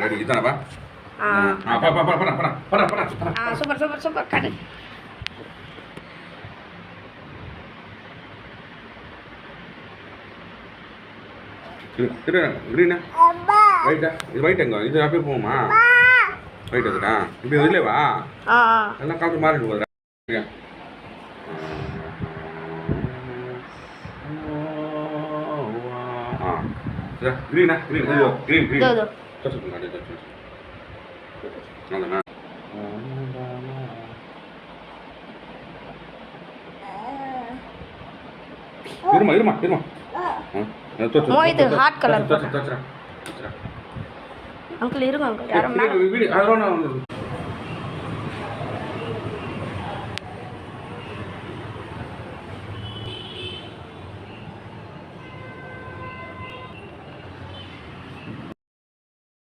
ready இதானப்பா super super super கட்டு கிரீனா ரைட்டா இது right எங்க இது அப்படியே போகுமா ரைட் அதுடா இப்படி இதுல வா எல்லாம் காட்டு மாறிட்டு போகுதுடா கிரீனா கிரீன் கிரீன் கிரீன் அதானா இருமா இருமா இருமா மோஹித் ஹாட் கலர் அங்கிள் இருங்க அங்கிள் யாரும்